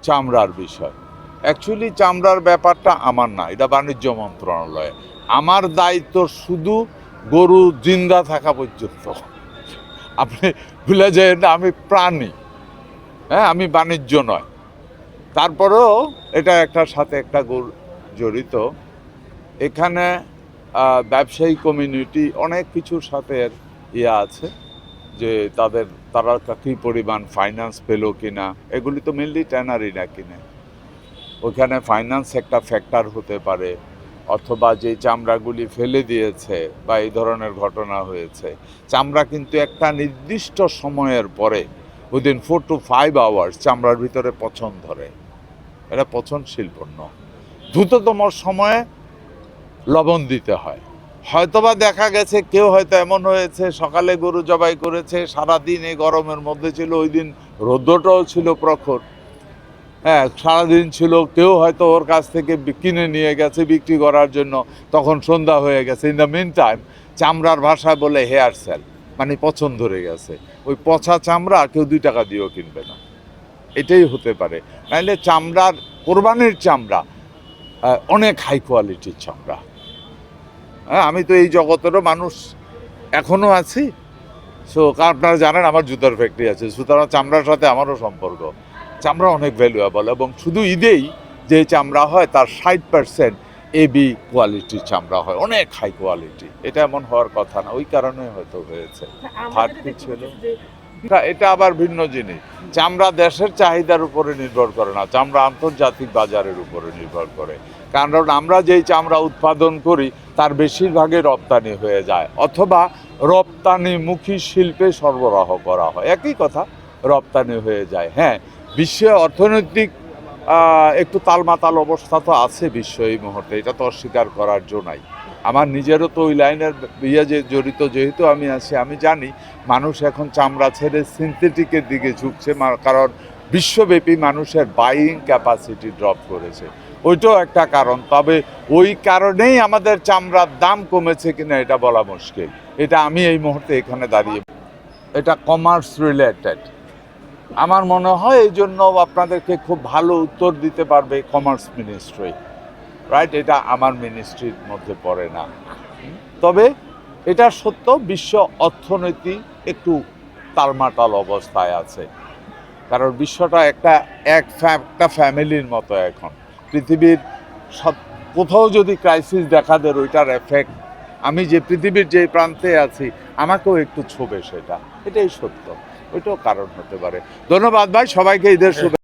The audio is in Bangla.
চামড়ার বিষয়। অ্যাকচুয়ালি চামড়ার ব্যাপারটা আমার না, এটা বাণিজ্য মন্ত্রণালয়ে। আমার দায়িত্ব শুধু গরু জিন্দা থাকা পর্যন্ত। আপনি ভুলে যায় না, আমি প্রাণী, হ্যাঁ, আমি বাণিজ্য নয়। তারপরেও এটা একটার সাথে একটা জড়িত। এখানে ব্যবসায়ী কমিউনিটি অনেক কিছুর সাথে আছে, যে তারা কী পরিমাণ ফাইন্যান্স পেলো কিনা, এগুলি তো মেনলি ট্যানারিরা কিনে। ওখানে ফাইন্যান্স একটা ফ্যাক্টর হতে পারে, অথবা যে চামড়াগুলি ফেলে দিয়েছে বা এই ধরনের ঘটনা হয়েছে। চামড়া কিন্তু একটা নির্দিষ্ট সময়ের পরে উইদিন 4 to 5 hours চামড়ার ভিতরে পচন ধরে। এটা পচনশীল পণ্য। দ্রুততম সময়ে লবণ দিতে হয়। হয়তোবা দেখা গেছে কেউ হয়তো এমন হয়েছে, সকালে গরু জবাই করেছে, সারাদিন এই গরমের মধ্যে ছিল, ওই দিন রৌদ্রটাও ছিল প্রখর, হ্যাঁ, সারাদিন ছিল, কেউ হয়তো ওর কাছ থেকে কিনে নিয়ে গেছে বিক্রি করার জন্য, তখন সন্ধ্যা হয়ে গেছে। ইন দ্য মিন টাইম চামড়ার ভাষায় বলে হেয়ার সেল, মানে পচন ধরে গেছে। ওই পচা চামড়া কেউ 2 টাকা দিয়েও কিনবে না, এটাই হতে পারে। নাইলে চামড়ার, কোরবানির চামড়া অনেক হাই কোয়ালিটির চামড়া। হ্যাঁ, আমি তো এই জগতেরও মানুষ এখনও আছি। সো আপনারা জানেন আমার জুতার ফ্যাক্টরি আছে, সুতরাং চামড়ার সাথে আমারও সম্পর্ক। চামড়া অনেক ভ্যালুয়েবল, এবং শুধু ঈদেই যে চামড়া হয় তার 60% এবি কোয়ালিটির চামড়া হয়, অনেক হাই কোয়ালিটি। এটা এমন হওয়ার কথা না, ওই কারণে হয়তো হয়েছে। থার্ড কি ছিল, এটা আবার ভিন্ন জিনিস। চামড়া দেশের চাহিদার উপরে নির্ভর করে না, চামড়া আন্তর্জাতিক বাজারের উপরে নির্ভর করে। কারণ আমরা যেই চামড়া উৎপাদন করি তার বেশিরভাগই রপ্তানি হয়ে যায়, অথবা রপ্তানিমুখী শিল্পে সরবরাহ করা হয়, একই কথা, রপ্তানি হয়ে যায়। হ্যাঁ, বিশ্বে অর্থনৈতিক একটু তালমাতাল অবস্থা তো আছে বিশ্ব এই মুহূর্তে, এটা তো অস্বীকার করার জন্য নাই। আমার নিজেরও তো ওই লাইনের যে জড়িত, যেহেতু আমি আছি, আমি জানি মানুষ এখন চামড়া ছেড়ে সিনথেটিকের দিকে ঝুঁকছে, কারণ বিশ্বব্যাপী মানুষের বাইং ক্যাপাসিটি ড্রপ করেছে, ওইটাও একটা কারণ। তবে ওই কারণেই আমাদের চামড়ার দাম কমেছে কিনা এটা বলা মুশকিল। এটা আমি এই মুহূর্তে এখানে দাঁড়িয়ে, এটা কমার্স রিলেটেড। আমার মনে হয় এই জন্য আপনাদেরকে খুব ভালো উত্তর দিতে পারবে কমার্স মিনিস্ট্রি, রাইট? এটা আমার মিনিস্ট্রির মধ্যে পড়ে না। তবে এটা সত্য, বিশ্ব অর্থনীতি একটু তালমাটাল অবস্থায় আছে, কারণ বিশ্বটা একটা ফ্যামিলির মতো এখন। পৃথিবীর সব কোথাও যদি ক্রাইসিস দেখা দেয়, ওইটার এফেক্ট আমি যে পৃথিবীর যে প্রান্তে আছি আমাকেও একটু ছোবে, এটাই সত্য। ওইটাও কারণ হতে পারে। ধন্যবাদ ভাই, সবাইকে ঈদের শুভেচ্ছা।